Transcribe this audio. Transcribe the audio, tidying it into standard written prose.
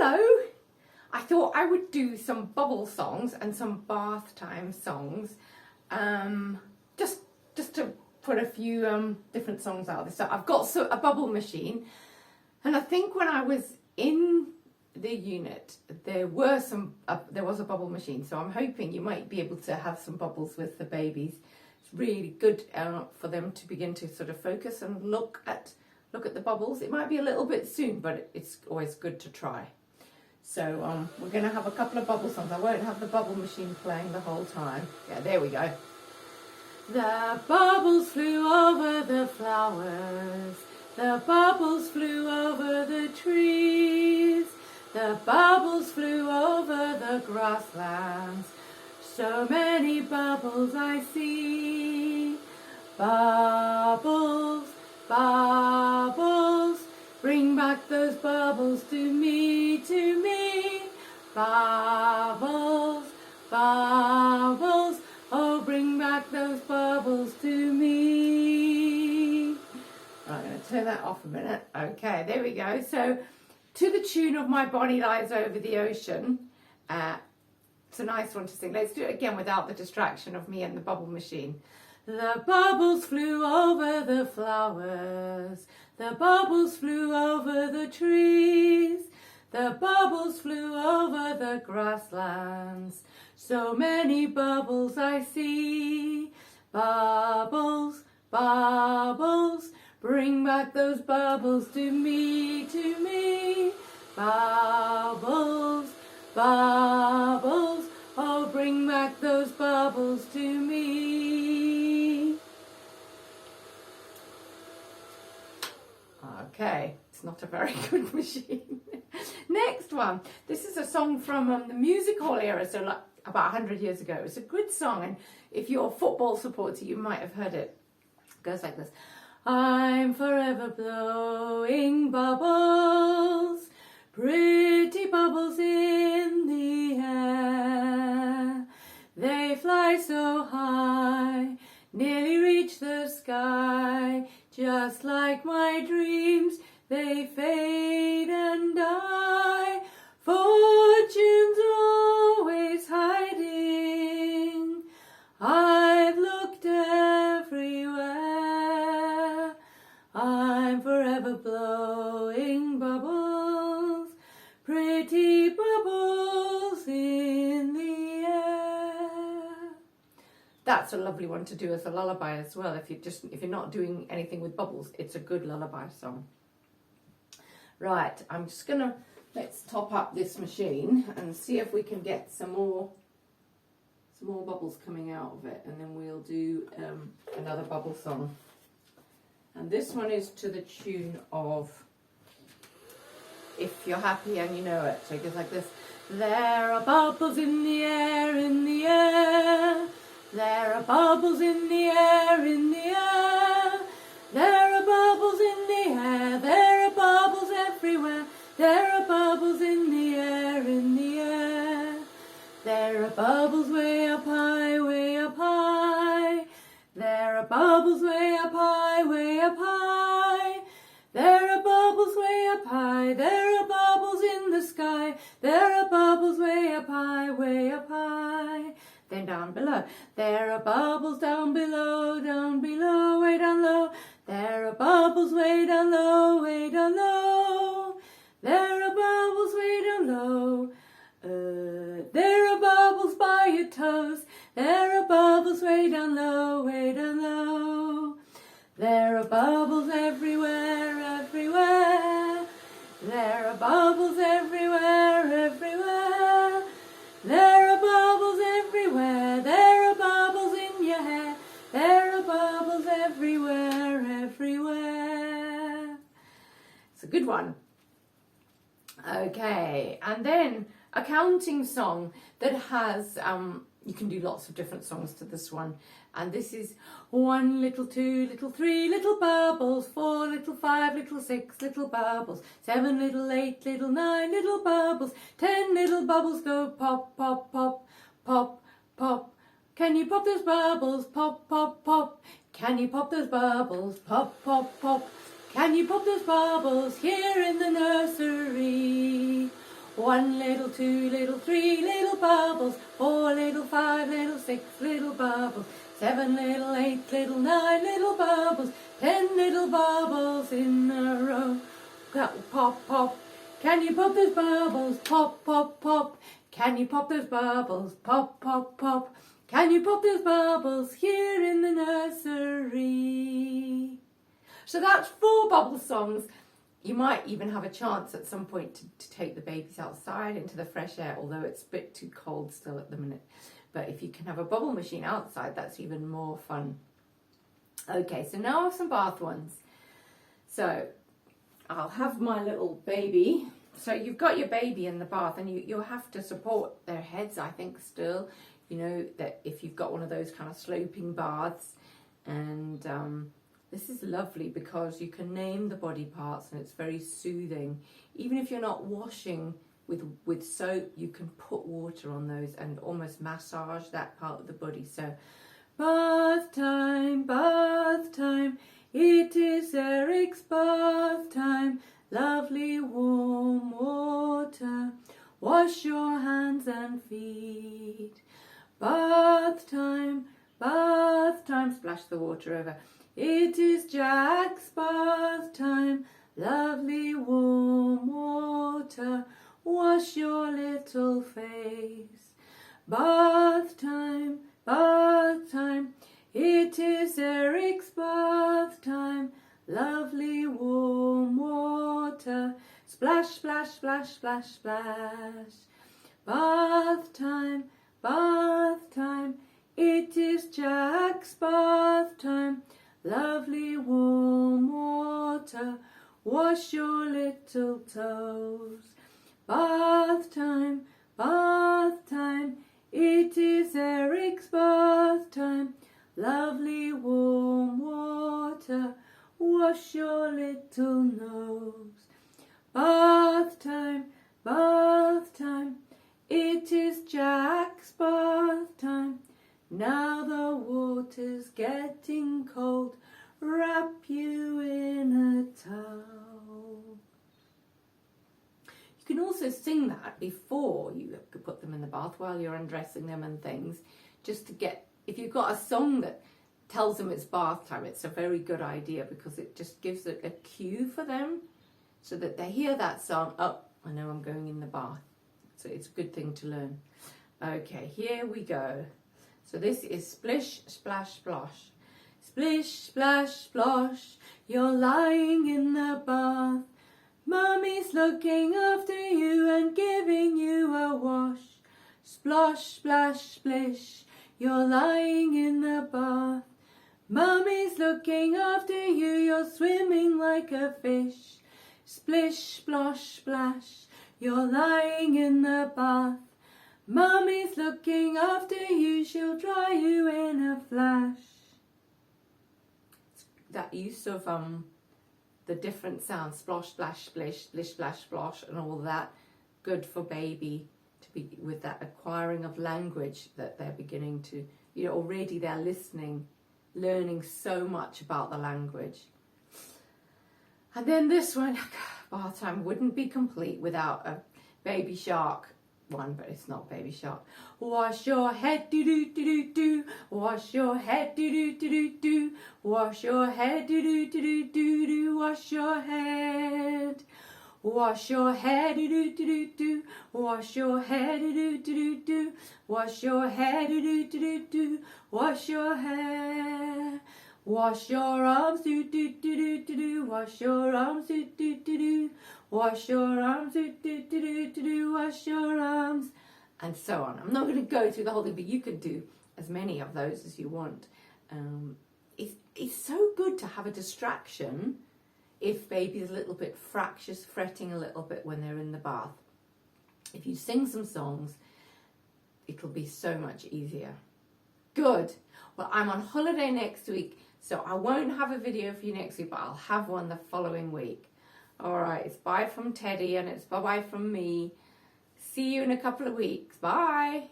hello. I thought I would do some bubble songs and some bath time songs, just to put a few different songs out there. So I've got a bubble machine, and I think when I was in the unit there was a bubble machine, so I'm hoping you might be able to have some bubbles with the babies. It's really good for them to begin to sort of focus and look at the bubbles. It might be a little bit soon, but it's always good to try. So we're going to have a couple of bubble songs. I won't have the bubble machine playing the whole time. Yeah, there we go. The bubbles flew over the flowers. The bubbles flew over the trees. The bubbles flew over the grasslands. So many bubbles I see. Bubbles, bubbles, bring back those bubbles to me, to me. Bubbles, bubbles, oh, bring back those bubbles to me. I'm going to turn that off a minute. Okay, there we go. So, to the tune of My Bonnie Lies Over the Ocean, it's a nice one to sing. Let's do it again without the distraction of me and the bubble machine. The bubbles flew over the flowers. The bubbles flew over the trees. The bubbles flew over the grasslands. So many bubbles I see. Bubbles, bubbles, bring back those bubbles to me, to me. Bubbles, bubbles, oh, bring back those bubbles to me. Okay, it's not a very good machine. Next one. This is a song from the music hall era, so like about 100 years ago. It's a good song, and if you're a football supporter, you might have heard it. It goes like this. I'm forever blowing bubbles, pretty bubbles in the air. They fly so high, nearly reach the sky. Just like my dreams, they fade and die. Fortune's always hiding. I've looked everywhere. I'm forever blowing bubbles, pretty bubbles in the air. That's a lovely one to do as a lullaby as well. If you're not doing anything with bubbles, it's a good lullaby song. Right, I'm just gonna, let's top up this machine and see if we can get some more bubbles coming out of it, and then we'll do another bubble song. And this one is to the tune of If You're Happy and You Know It. So it goes like this. There are bubbles in the air, in the air. There are bubbles in the air, in the air. There are bubbles in the air. There are bubbles everywhere. There are bubbles in the air, in the air. There are bubbles way up high, way up high. There are bubbles way up high, way up high. There are bubbles way up high. There are bubbles in the sky. There are bubbles way up high, way up high. Then down below. There are bubbles down below, way down low. There are bubbles way down low, way down low. There are bubbles way down low. There are bubbles by your toes. There are bubbles way down low, way down low. There are bubbles everywhere, everywhere. There are bubbles everywhere, everywhere. There are bubbles everywhere. There are bubbles in your hair. There are bubbles everywhere, everywhere. It's a good one. Okay, and then a counting song that has, you can do lots of different songs to this one. And this is 1 little, 2 little, 3 little bubbles, 4 little, 5 little, 6 little bubbles, 7 little, 8 little, 9 little bubbles, 10 little bubbles go pop, pop, pop, pop, pop. Can you pop those bubbles? Pop, pop, pop. Can you pop those bubbles? Pop, pop, pop. Can you pop those bubbles here in the nursery? 1 little, 2 little, 3 little bubbles, 4 little, 5 little, 6 little bubbles, 7 little, 8 little, 9 little bubbles, 10 little bubbles in a row. Pop, pop. Can you pop those bubbles? Pop, pop, pop. Can you pop those bubbles? Pop, pop, pop. Can you pop those bubbles here in the nursery? So that's 4 bubble songs. You might even have a chance at some point to take the babies outside into the fresh air, although it's a bit too cold still at the minute. But if you can have a bubble machine outside, that's even more fun. Okay, so now I have some bath ones. So I'll have my little baby. So you've got your baby in the bath, and you'll have to support their heads, I think, still. You know, that if you've got one of those kind of sloping baths. And this is lovely because you can name the body parts and it's very soothing. Even if you're not washing with soap, you can put water on those and almost massage that part of the body. So bath time, it is Eric's bath time. Lovely warm water, wash your hands and feet. Bath time, splash the water over. It is Jack's bath time. Lovely warm water, wash your little face. Bath time, it is Eric's bath time. Lovely warm water, splash, splash, splash, splash, splash. Bath time, it is Jack's bath time. Lovely warm water, wash your little toes. Bath time, it is Eric's bath time. Lovely warm water, wash your little nose. Bath time, it is Jack's bath time. Now the water's getting cold, wrap you in a towel. You can also sing that before you put them in the bath, while you're undressing them and things, just to get, if you've got a song that tells them it's bath time, it's a very good idea because it just gives a cue for them so that they hear that song. Oh, I know I'm going in the bath. So it's a good thing to learn. Okay, here we go. So this is splish, splash, splosh. Splish, splash, splosh, you're lying in the bath. Mummy's looking after you and giving you a wash. Splosh, splash, splish, you're lying in the bath. Mummy's looking after you, you're swimming like a fish. Splish, splosh, splash, you're lying in the bath. Mummy's looking after you, she'll dry you in a flash. That use of the different sounds, splosh, splash, splish, splish, splash, splosh, and all that, good for baby to be with that acquiring of language that they're beginning to, you know, already they're listening, learning so much about the language. And then this one, bath time wouldn't be complete without a Baby Shark one, but it's not Baby Shark. Wash your head, do do do do do. Wash your head, do do do do do. Wash your head, do do do do do do. Wash your head. Wash your head, do do do do do. Wash your head, do do do do do. Wash your head, do do do do do. Wash your hair. Wash your arms, do do do do do do. Wash your arms, do do do do. Wash your arms, do do do do do do. Wash your arms, and so on. I'm not going to go through the whole thing, but you could do as many of those as you want. It's so good to have a distraction if baby is a little bit fractious, fretting a little bit when they're in the bath. If you sing some songs, it'll be so much easier. Good. Well, I'm on holiday next week, so I won't have a video for you next week, but I'll have one the following week. All right, it's bye from Teddy and it's bye-bye from me. See you in a couple of weeks. Bye.